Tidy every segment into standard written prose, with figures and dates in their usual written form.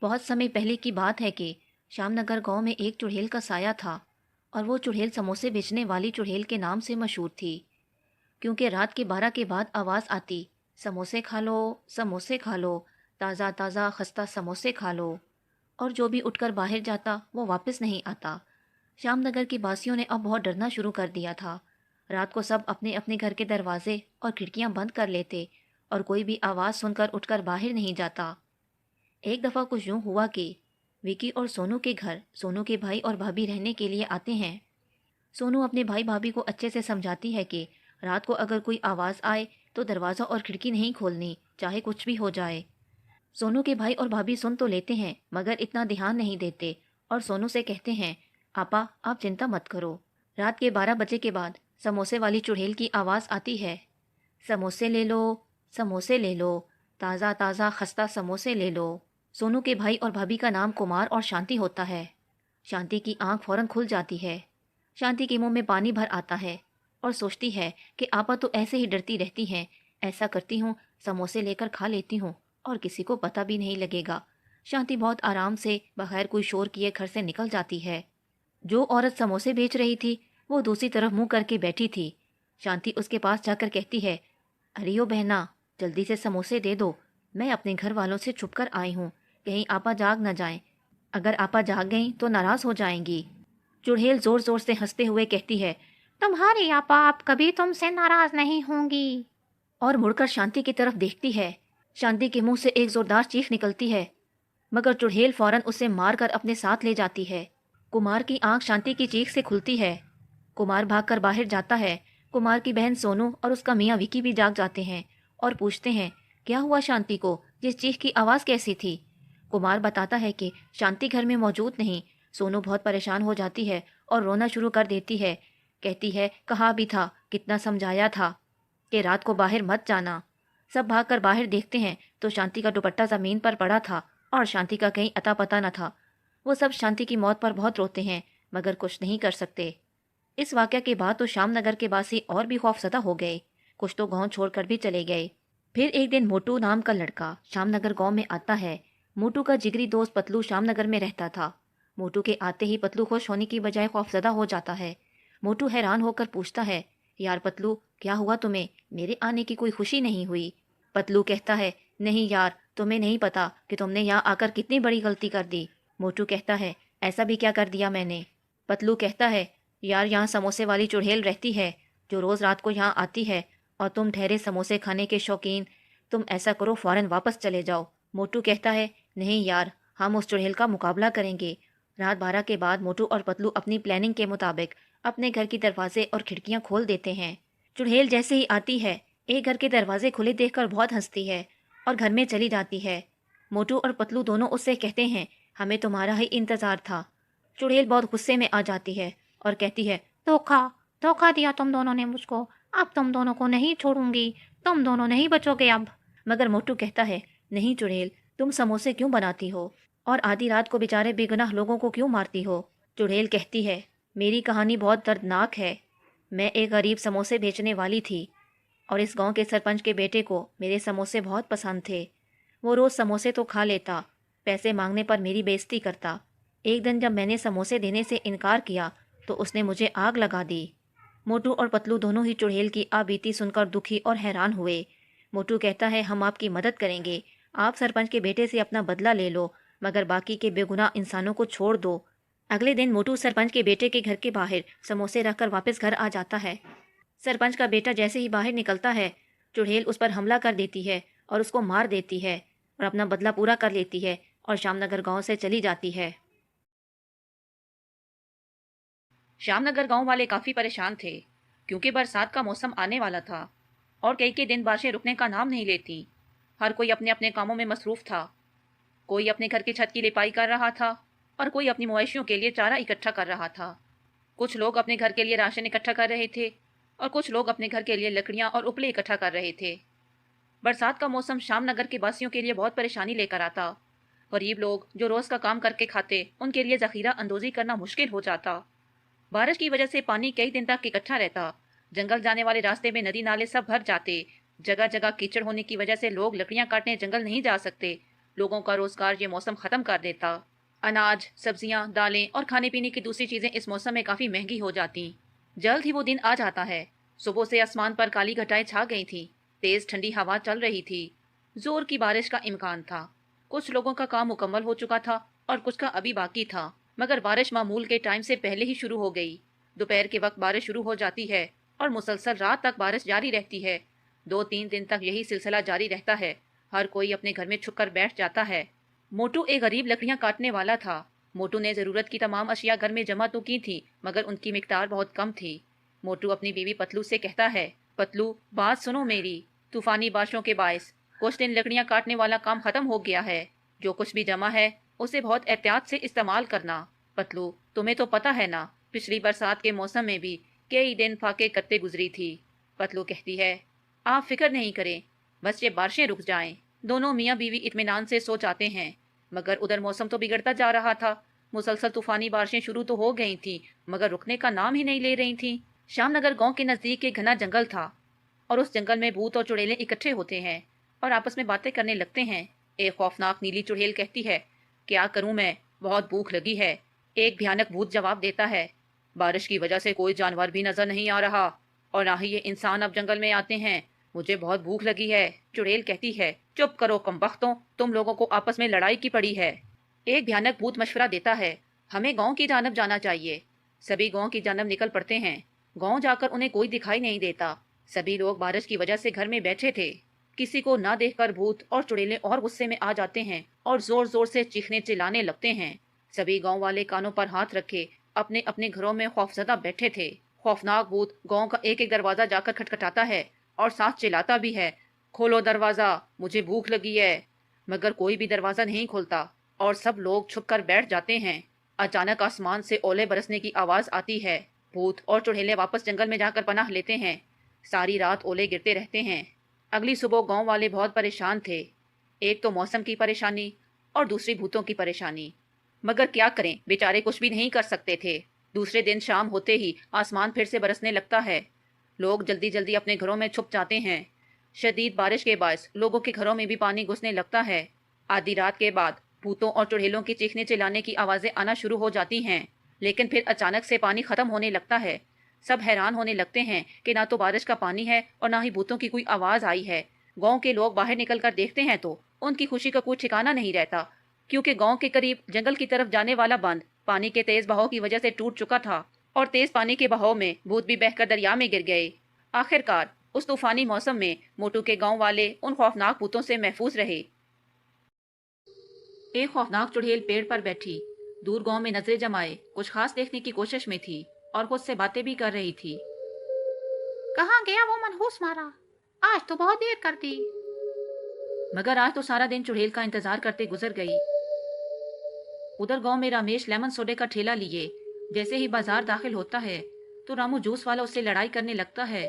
بہت समय पहले की बात है कि श्यामनगर गांव में एक चुड़ैल का साया था और वो चुड़ैल समोसे बेचने वाली चुड़ैल के नाम से मशहूर थी। क्योंकि रात के 12 के बाद आवाज़ आती, समोसे खा लो, ताज़ा ताज़ा खस्ता समोसे खा लो। और जो भी उठकर बाहर जाता वो वापस नहीं आता। श्यामनगर की बासियों ने अब बहुत डरना शुरू कर दिया था। रात को सब अपने अपने घर के दरवाजे और खिड़कियां बंद कर लेते और कोई भी आवाज़ सुनकर उठकर बाहर नहीं जाता। एक दफ़ा कुछ यूँ हुआ कि विकी और सोनू के घर सोनू के भाई और भाभी रहने के लिए आते हैं। सोनू अपने भाई भाभी को अच्छे से समझाती है कि रात को अगर कोई आवाज़ आए तो दरवाज़ा और खिड़की नहीं खोलनी, चाहे कुछ भी हो जाए। सोनू के भाई और भाभी सुन तो लेते हैं मगर इतना ध्यान नहीं देते और सोनू से कहते हैं, आपा आप चिंता मत करो, रात के 12 बजे के बाद समोसे वाली चुड़ैल की आवाज़ आती है। समोसे ले लो, ताज़ा ताज़ा खस्ता समोसे ले लो। सोनू के भाई और भाभी का नाम कुमार और शांति होता है। शांति की आंख फौरन खुल जाती है। शांति के मुंह में पानी भर आता है और सोचती है कि आपा तो ऐसे ही डरती रहती हैं। ऐसा करती हूँ, समोसे लेकर खा लेती हूँ और किसी को पता भी नहीं लगेगा। शांति बहुत आराम से बगैर कोई शोर किए घर से निकल जाती है। जो औरत समोसे बेच रही थी वो दूसरी तरफ मुंह करके बैठी थी। शांति उसके पास जाकर कहती है, अरे ओ बहना, जल्दी से समोसे दे दो, मैं अपने घर वालों से छुप कर आई हूँ, कहीं आपा जाग न जाएं। अगर आपा जाग गईं तो नाराज हो जाएंगी। चुड़ैल जोर जोर से हंसते हुए कहती है, तुम्हारी आपा आप कभी तुमसे नाराज नहीं होंगी। और मुड़कर शांति की तरफ देखती है। शांति के मुंह से एक जोरदार चीख निकलती है मगर चुड़ैल फौरन उसे मारकर अपने साथ ले जाती है। कुमार की आंख शांति की चीख से खुलती है। कुमार भागकर बाहर जाता है। कुमार की बहन सोनू और उसका मियाँ विकी भी जाग जाते हैं और पूछते हैं, क्या हुआ शांति को, ये चीख की आवाज़ कैसी थी। कुमार बताता है कि शांति घर में मौजूद नहीं। सोनू बहुत परेशान हो जाती है और रोना शुरू कर देती है। कहती है, कहा भी था, कितना समझाया था कि रात को बाहर मत जाना। सब भागकर बाहर देखते हैं तो शांति का दुपट्टा ज़मीन पर पड़ा था और शांति का कहीं अता पता न था। वो सब शांति की मौत पर बहुत रोते हैं मगर कुछ नहीं कर सकते। इस वाक़या के बाद तो श्यामनगर के वासी और भी खौफजदा हो गए। कुछ तो गांव छोड़कर भी चले गए। फिर एक दिन मोटू नाम का लड़का श्यामनगर गांव में आता है। मोटू का जिगरी दोस्त पतलू श्यामनगर में रहता था। मोटू के आते ही पतलू खुश होने की बजाय खौफजदा हो जाता है। मोटू हैरान होकर पूछता है, यार पतलू, क्या हुआ तुम्हें, मेरे आने की कोई खुशी नहीं हुई। पतलू कहता है, नहीं यार, तुम्हें नहीं पता कि तुमने यहाँ आकर कितनी बड़ी गलती कर दी। मोटू कहता है, ऐसा भी क्या कर दिया मैंने। पतलू कहता है, यार यहाँ समोसे वाली चुड़ैल रहती है जो रोज़ रात को यहाँ आती है और तुम ठहरे समोसे खाने के शौकीन। तुम ऐसा करो, फ़ौरन वापस चले जाओ। मोटू कहता है, नहीं यार, हम उस चुड़ैल का मुकाबला करेंगे। रात 12 के बाद मोटू और पतलू अपनी प्लानिंग के मुताबिक अपने घर की दरवाजे और खिड़कियाँ खोल देते हैं। चुड़ैल जैसे ही आती है एक घर के दरवाजे खुले देखकर बहुत हंसती है और घर में चली जाती है। मोटू और पतलू दोनों उससे कहते हैं, हमें तुम्हारा ही इंतज़ार था। चुड़ैल बहुत गुस्से में आ जाती है और कहती है, धोखा धोखा दिया तुम दोनों ने मुझको, अब तुम दोनों को नहीं छोड़ूंगी, तुम दोनों नहीं बचोगे अब। मगर मोटू कहता है, नहीं चुड़ैल, तुम समोसे क्यों बनाती हो और आधी रात को बेचारे बेगुनाह लोगों को क्यों मारती हो। चुड़ैल कहती है, मेरी कहानी बहुत दर्दनाक है। मैं एक गरीब समोसे बेचने वाली थी और इस गांव के सरपंच के बेटे को मेरे समोसे बहुत पसंद थे। वो रोज़ समोसे तो खा लेता, पैसे मांगने पर मेरी बेइज्जती करता। एक दिन जब मैंने समोसे देने से इनकार किया तो उसने मुझे आग लगा दी। मोटू और पतलू दोनों ही चुड़ैल की आबीती सुनकर दुखी और हैरान हुए। मोटू कहता है, हम आपकी मदद करेंगे, आप सरपंच के बेटे से अपना बदला ले लो मगर बाकी के बेगुनाह इंसानों को छोड़ दो। अगले दिन मोटू सरपंच के बेटे के घर के बाहर समोसे रखकर वापस घर आ जाता है। सरपंच का बेटा जैसे ही बाहर निकलता है चुड़ैल उस पर हमला कर देती है और उसको मार देती है और अपना बदला पूरा कर लेती है और श्यामनगर गांव से चली जाती है। श्यामनगर गांव वाले काफी परेशान थे क्योंकि बरसात का मौसम आने वाला था और कई के दिन बारिशें रुकने का नाम नहीं लेती। हर कोई अपने अपने कामों में मसरूफ था। कोई अपने घर की छत की लिपाई कर रहा था और कोई अपनी मवेशियों के लिए चारा इकट्ठा कर रहा था। कुछ लोग अपने घर के लिए राशन इकट्ठा कर रहे थे और कुछ लोग अपने घर के लिए लकड़ियां और उपले इकट्ठा कर रहे थे। बरसात का मौसम श्यामनगर के वासियों के लिए बहुत परेशानी लेकर आता। गरीब लोग जो रोज का काम करके खाते, उनके लिए जखीरा अंदोजी करना मुश्किल हो जाता। बारिश की वजह से पानी कई दिन तक इकट्ठा रहता। जंगल जाने वाले रास्ते में नदी नाले सब भर जाते। जगह जगह कीचड़ होने की वजह से लोग लकड़ियां काटने जंगल नहीं जा सकते لوگوں کا روزگار یہ موسم ختم کر دیتا۔ اناج، سبزیاں، دالیں اور کھانے پینے کی دوسری چیزیں اس موسم میں کافی مہنگی ہو جاتی۔ جلد ہی وہ دن آ جاتا ہے۔ صبح سے آسمان پر کالی گھٹائیں چھا گئی تھیں، تیز ٹھنڈی ہوا چل رہی تھی، زور کی بارش کا امکان تھا۔ کچھ لوگوں کا کام مکمل ہو چکا تھا اور کچھ کا ابھی باقی تھا، مگر بارش معمول کے ٹائم سے پہلے ہی شروع ہو گئی۔ دوپہر کے وقت بارش شروع ہو جاتی ہے اور مسلسل رات تک بارش جاری رہتی ہے۔ 2-3 دن تک یہی سلسلہ جاری رہتا ہے۔ ہر کوئی اپنے گھر میں چھپ کر بیٹھ جاتا ہے۔ موٹو ایک غریب لکڑیاں کاٹنے والا تھا۔ موٹو نے ضرورت کی تمام اشیاء گھر میں جمع تو کی تھی، مگر ان کی مقدار بہت کم تھی۔ موٹو اپنی بیوی پتلو سے کہتا ہے، پتلو بات سنو میری، طوفانی بارشوں کے باعث کچھ دن لکڑیاں کاٹنے والا کام ختم ہو گیا ہے۔ جو کچھ بھی جمع ہے اسے بہت احتیاط سے استعمال کرنا۔ پتلو تمہیں تو پتہ ہے نا، پچھلی برسات کے موسم میں بھی کئی دن فاقے کرتے گزری تھی۔ پتلو کہتی ہے، آپ فکر نہیں کریں، بس یہ بارشیں رک جائیں۔ دونوں میاں بیوی اطمینان سے سو جاتے ہیں، مگر ادھر موسم تو بگڑتا جا رہا تھا۔ مسلسل طوفانی بارشیں شروع تو ہو گئی تھیں، مگر رکنے کا نام ہی نہیں لے رہی تھیں۔ شام نگر گاؤں کے نزدیک ایک گھنا جنگل تھا، اور اس جنگل میں بھوت اور چڑیلیں اکٹھے ہوتے ہیں اور آپس میں باتیں کرنے لگتے ہیں۔ ایک خوفناک نیلی چڑیل کہتی ہے، کیا کروں میں، بہت بھوک لگی ہے۔ ایک بھیانک بھوت جواب دیتا ہے، بارش کی وجہ سے کوئی جانور بھی نظر نہیں آ رہا اور نہ ہی یہ انسان اب جنگل میں آتے ہیں، مجھے بہت بھوک لگی ہے۔ چڑیل کہتی ہے، چپ کرو کمبختوں، تم لوگوں کو آپس میں لڑائی کی پڑی ہے۔ ایک بھیانک بھوت مشورہ دیتا ہے، ہمیں گاؤں کی جانب جانا چاہیے۔ سبھی گاؤں کی جانب نکل پڑتے ہیں۔ گاؤں جا کر انہیں کوئی دکھائی نہیں دیتا۔ سبھی لوگ بارش کی وجہ سے گھر میں بیٹھے تھے۔ کسی کو نہ دیکھ کر بھوت اور چڑیلیں اور غصے میں آ جاتے ہیں اور زور زور سے چیخنے چلانے لگتے ہیں۔ سبھی گاؤں والے کانوں پر ہاتھ رکھے اپنے اپنے گھروں میں خوفزدہ بیٹھے تھے۔ خوفناک بھوت گاؤں کا ایک ایک دروازہ جا کر کھٹکھٹاتا ہے اور ساتھ چلاتا بھی ہے، کھولو دروازہ، مجھے بھوک لگی ہے۔ مگر کوئی بھی دروازہ نہیں کھولتا اور سب لوگ چھپ کر بیٹھ جاتے ہیں۔ اچانک آسمان سے اولے برسنے کی آواز آتی ہے۔ بھوت اور چڑیلیں واپس جنگل میں جا کر پناہ لیتے ہیں۔ ساری رات اولے گرتے رہتے ہیں۔ اگلی صبح گاؤں والے بہت پریشان تھے، ایک تو موسم کی پریشانی اور دوسری بھوتوں کی پریشانی، مگر کیا کریں، بیچارے کچھ بھی نہیں کر سکتے تھے۔ دوسرے دن شام ہوتے ہی آسمان پھر سے برسنے لگتا ہے۔ لوگ جلدی جلدی اپنے گھروں میں چھپ جاتے ہیں۔ شدید بارش کے باعث لوگوں کے گھروں میں بھی پانی گھسنے لگتا ہے۔ آدھی رات کے بعد بھوتوں اور چڑیلوں کی چیخنے چلانے کی آوازیں آنا شروع ہو جاتی ہیں، لیکن پھر اچانک سے پانی ختم ہونے لگتا ہے۔ سب حیران ہونے لگتے ہیں کہ نہ تو بارش کا پانی ہے اور نہ ہی بھوتوں کی کوئی آواز آئی ہے۔ گاؤں کے لوگ باہر نکل کر دیکھتے ہیں تو ان کی خوشی کا کوئی ٹھکانہ نہیں رہتا، کیونکہ گاؤں کے قریب جنگل کی طرف جانے والا بند پانی کے تیز بہاؤ کی وجہ سے ٹوٹ چکا تھا اور تیز پانی کے بہاؤ میں بھوت بھی بہہ کر دریا میں گر گئے۔ آخرکار اس طوفانی موسم میں موٹو کے گاؤں والے ان خوفناک بھوتوں سے محفوظ رہے۔ ایک خوفناک چڑیل پیڑ پر بیٹھی دور گاؤں میں نظریں جمائے کچھ خاص دیکھنے کی کوشش میں تھی اور خود سے باتیں بھی کر رہی تھی۔ کہاں گیا وہ منحوس مارا؟ آج تو بہت دیر کر دی۔ مگر آج تو سارا دن چڑیل کا انتظار کرتے گزر گئی۔ ادھر گاؤں میں رمیش لیمن سوڈے کا ٹھیلا لیے جیسے ہی بازار داخل ہوتا ہے تو رامو جوس والا اس سے لڑائی کرنے لگتا ہے،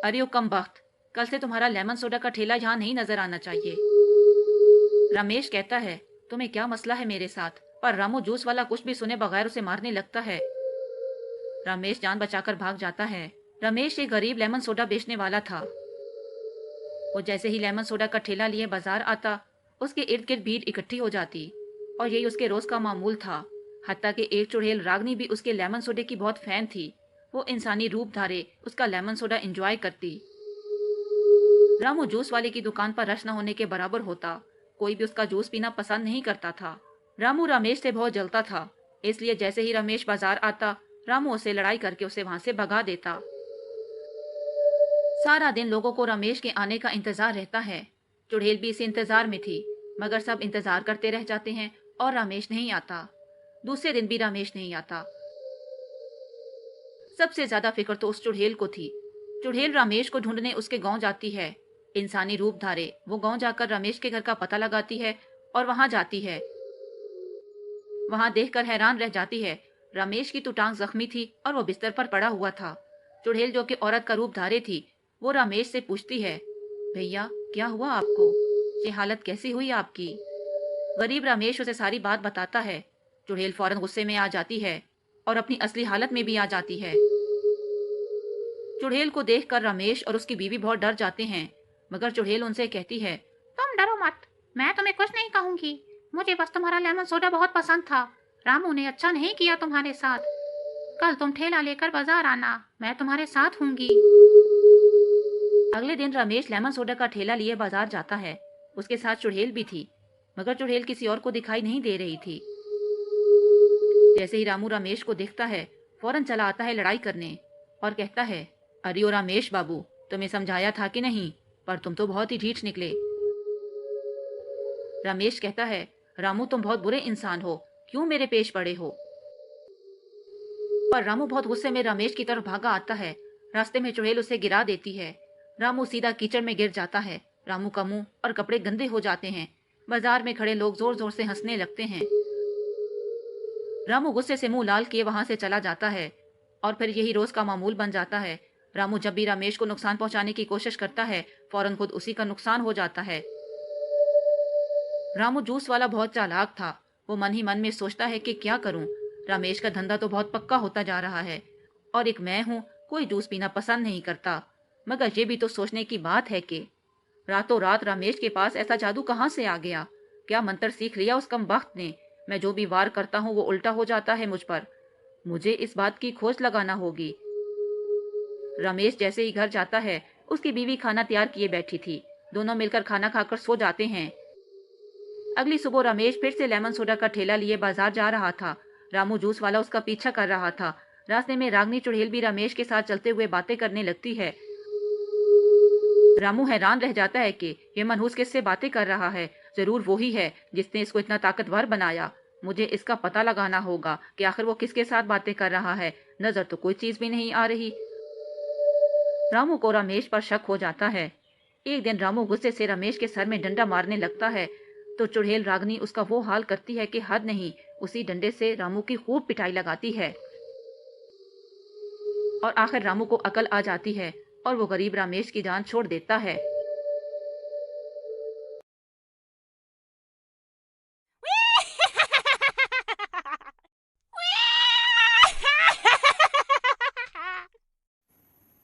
ارے او کم بخت، کل سے تمہارا لیمن سوڈا کا ٹھیلا یہاں نہیں نظر آنا چاہیے۔ رمیش کہتا ہے، تمہیں کیا مسئلہ ہے میرے ساتھ؟ پر رامو جوس والا کچھ بھی سنے بغیر اسے مارنے لگتا ہے۔ رمیش جان بچا کر بھاگ جاتا ہے۔ رمیش ایک غریب لیمن سوڈا بیچنے والا تھا۔ وہ جیسے ہی لیمن سوڈا کا ٹھیلا لیے بازار آتا، اس کے ارد گرد بھیڑ اکٹھی ہو جاتی اور یہی اس کے روز کا معمول تھا۔ حتیٰ کہ ایک چڑیل راگنی بھی اس کے لیمن سوڈے کی بہت فین تھی۔ وہ انسانی روپ دھارے اس کا لیمن سوڈا انجوائے کرتی۔ رامو جوس والے کی دکان پر رش نہ ہونے کے برابر ہوتا، کوئی بھی اس کا جوس پینا پسند نہیں کرتا تھا۔ رامو رمیش سے بہت جلتا تھا، اس لیے جیسے ہی رمیش بازار آتا رامو اسے لڑائی کر کے اسے وہاں سے بھگا دیتا۔ سارا دن لوگوں کو رمیش کے آنے کا انتظار رہتا ہے۔ چڑیل بھی اسی انتظار میں تھی، مگر سب انتظار کرتے رہ جاتے ہیں اور رمیش نہیں آتا۔ دوسرے دن بھی رمیش نہیں آتا۔ سب سے زیادہ فکر تو اس چڑیل کو تھی۔ چڑیل رمیش کو ڈھونڈنے اس کے گاؤں جاتی ہے۔ انسانی روپ دھارے وہ گاؤں جا کر رمیش کے گھر کا پتہ لگاتی ہے اور وہاں جاتی ہے۔ وہاں دیکھ کر حیران رہ جاتی ہے، رمیش کی تو ٹانگ زخمی تھی اور وہ بستر پر پڑا ہوا تھا۔ چڑیل جو کہ عورت کا روپ دھارے تھی، وہ رمیش سے پوچھتی ہے، بھیا کیا ہوا آپ کو؟ یہ حالت کیسی ہوئی آپ کی؟ غریب رمیش اسے ساری بات بتاتا ہے۔ چڑیل فوراً غصے میں آ جاتی ہے اور اپنی اصلی حالت میں بھی آ جاتی ہے۔ چڑیل کو دیکھ کر رمیش اور اس کی بیوی بہت ڈر جاتے ہیں، مگر چڑیل ان سے کہتی ہے، تم ڈرو مت، मैं तुम्हें कुछ नहीं कहूंगी, मुझे बस तुम्हारा लेमन सोडा बहुत पसंद था। रामू ने अच्छा नहीं किया तुम्हारे साथ। कल तुम ठेला लेकर बाजार आना, मैं तुम्हारे साथ हूँगी। अगले दिन रमेश लेमन सोडा का ठेला लिए बाजार जाता है। उसके साथ चुड़ैल भी थी, मगर चुड़ैल किसी और को दिखाई नहीं दे रही थी। जैसे ही रामू रमेश को देखता है, फौरन चला आता है लड़ाई करने और कहता है, अरे ओ रमेश बाबू, तुम्हें समझाया था कि नहीं, पर तुम तो बहुत ही ढीठ निकले। रमेश कहता है, रामू तुम बहुत बुरे इंसान हो, क्यों मेरे पेश पड़े हो। पर रामू बहुत गुस्से में रमेश की तरफ भागा आता है। रास्ते में चुड़ैल उसे गिरा देती है। रामू सीधा कीचड़ में गिर जाता है। रामू का मुंह और कपड़े गंदे हो जाते हैं। बाजार में खड़े लोग जोर जोर से हंसने लगते हैं। रामू गुस्से से मुंह लाल किए वहां से चला जाता है और फिर यही रोज का मामूल बन जाता है। रामू जब भी रमेश को नुकसान पहुंचाने की कोशिश करता है, फौरन खुद उसी का नुकसान हो जाता है। रामू जूस वाला बहुत चालाक था। वो मन ही मन में सोचता है कि क्या करूं, रमेश का धंधा तो बहुत पक्का होता जा रहा है और एक मैं हूं, कोई जूस पीना पसंद नहीं करता। मगर ये भी तो सोचने की बात है कि रातों रात रमेश के पास ऐसा जादू कहाँ से आ गया। क्या मंत्र सीख लिया उस कमबख्त ने। मैं जो भी वार करता हूँ वो उल्टा हो जाता है मुझ पर। मुझे इस बात की खोज लगाना होगी। रमेश जैसे ही घर जाता है, उसकी बीवी खाना तैयार किए बैठी थी। दोनों मिलकर खाना खाकर सो जाते हैं। अगली सुबह रमेश फिर से लेमन सोडा का ठेला लिए बाजार जा रहा था। रामू जूस वाला उसका पीछा कर रहा था। रास्ते में रागनी चुड़ैल भी रमेश के साथ चलते हुए बातें करने लगती है। रामू हैरान रह जाता है कि ये मनहूस किससे बातें कर रहा है। जरूर वो ही है जिसने इसको इतना ताकतवर बनाया। मुझे इसका पता लगाना होगा कि आखिर वो किसके साथ बातें कर रहा है। नजर तो कोई चीज भी नहीं आ रही। रामू को रमेश पर शक हो जाता है। एक दिन रामू गुस्से से रमेश के सर में डंडा मारने लगता है तो चुड़ैल रागनी उसका वो हाल करती है कि हद नहीं। उसी डंडे से रामू की खूब पिटाई लगाती है और आखिर रामू को अकल आ जाती है और वो गरीब रमेश की जान छोड़ देता है।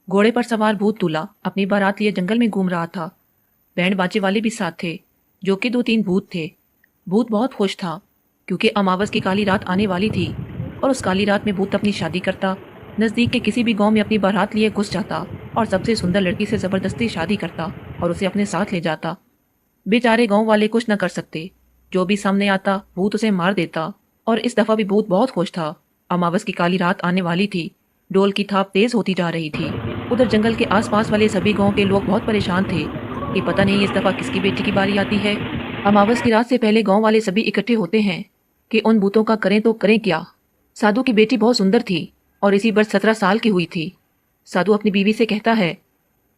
घोड़े पर सवार भूत दूल्हा अपनी बारात लिए जंगल में घूम रहा था। बैंड बाजे वाले भी साथ थे, जो कि 2-3 भूत थे। भूत बहुत खुश था क्योंकि अमावस की काली रात आने वाली थी और उस काली रात में भूत अपनी शादी करता, नजदीक के किसी भी गांव में अपनी बारात लिए घुस जाता और सबसे सुंदर लड़की से जबरदस्ती शादी करता और उसे अपने साथ ले जाता। बेचारे गांव वाले कुछ न कर सकते। जो भी सामने आता भूत उसे मार देता। और इस दफा भी भूत बहुत खुश था। अमावस की काली रात आने वाली थी। डोल की थाप तेज होती जा रही थी। उधर जंगल के आसपास वाले सभी गांव के लोग बहुत परेशान थे कि पता नहीं इस दफा किसकी बेटी की बारी आती है। अमावस की रात से पहले गांव वाले सभी इकट्ठे होते हैं कि उन भूतों का करें तो करें क्या। साधु की बेटी बहुत सुंदर थी और इसी वर्ष 17 साल की हुई थी। साधु अपनी बीवी से कहता है,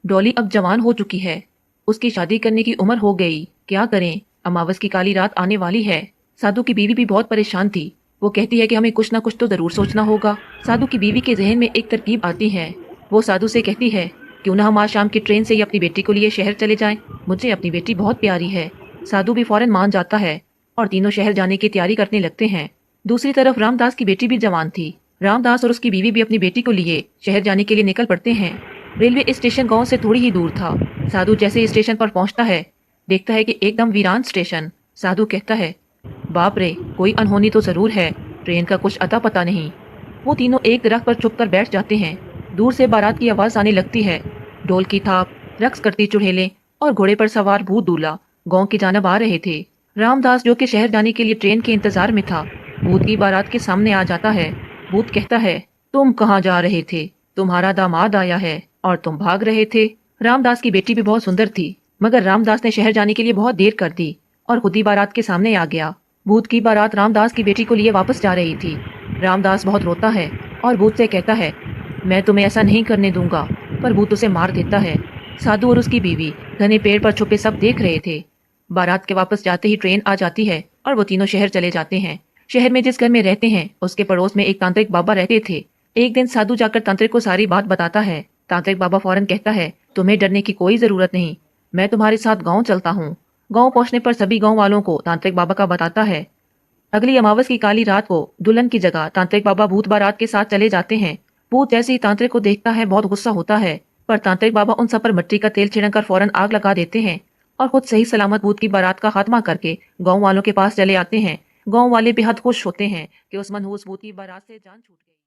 डॉली अब जवान हो चुकी है, उसकी शादी करने की उम्र हो गई, क्या करें, अमावस की काली रात आने वाली है। साधु की बीवी भी बहुत परेशान थी। वो कहती है कि हमें कुछ ना कुछ तो जरूर सोचना होगा। साधु की बीवी के जहन में एक तरकीब आती है। वो साधु से कहती है, क्यों ना हम आज शाम की ट्रेन से ही अपनी बेटी को लिए शहर चले जाएं। मुझे अपनी बेटी बहुत प्यारी है। साधु भी फौरन मान जाता है और तीनों शहर जाने की तैयारी करने लगते हैं। दूसरी तरफ रामदास की बेटी भी जवान थी। रामदास और उसकी बीवी भी अपनी बेटी को लिए शहर जाने के लिए निकल पड़ते हैं। रेलवे स्टेशन गांव से थोड़ी ही दूर था। साधु जैसे ही स्टेशन पर पहुंचता है, देखता है कि एकदम वीरान स्टेशन। साधु कहता है, बाप रे, कोई अनहोनी तो जरूर है, ट्रेन का कुछ अता पता नहीं। वो तीनों एक दरख्त पर छुप कर बैठ जाते हैं। दूर से बारात की आवाज आने लगती है। ढोल की थाप, रक्स करती चुड़ैलें और घोड़े पर सवार भूत दूल्हा गांव की जानब आ रहे थे। रामदास जो कि शहर जाने के लिए ट्रेन के इंतजार में था, भूत की बारात के सामने आ जाता है। भूत कहता है, तुम कहाँ जा रहे थे? तुम्हारा दामाद आया है और तुम भाग रहे थे। रामदास की बेटी भी बहुत सुंदर थी, मगर रामदास ने शहर जाने के लिए बहुत देर कर दी और खुद ही बारात के सामने आ गया। भूत की बारात रामदास की बेटी को लिए वापस जा रही थी। रामदास बहुत रोता है और भूत से कहता है, मैं तुम्हें ऐसा नहीं करने दूंगा, पर भूत उसे मार देता है। साधु और उसकी बीवी घने पेड़ पर छुपे सब देख रहे थे। बारात के वापस जाते ही ट्रेन आ जाती है और वो तीनों शहर चले जाते हैं। शहर में जिस घर में रहते हैं उसके पड़ोस में एक तांत्रिक बाबा रहते थे। एक दिन साधु जाकर तांत्रिक को सारी बात बताता है। तांत्रिक बाबा फौरन कहता है, तुम्हें डरने की कोई जरूरत नहीं, मैं तुम्हारे साथ गांव चलता हूँ। गांव पहुंचने पर सभी गांव वालों को तांत्रिक बाबा का बताता है। अगली अमावस की काली रात को दुल्हन की जगह तांत्रिक बाबा भूत बारात के साथ चले जाते हैं। भूत जैसे ही तांत्रिक को देखता है बहुत गुस्सा होता है, पर तांत्रिक बाबा उन सब पर मिट्टी का तेल छिड़क कर फौरन आग लगा देते हैं। اور خود صحیح سلامت بھوت کی بارات کا خاتمہ کر کے گاؤں والوں کے پاس چلے آتے ہیں۔ گاؤں والے بے حد خوش ہوتے ہیں کہ اس منحوس بھوت کی بارات سے جان چھوٹ گئی۔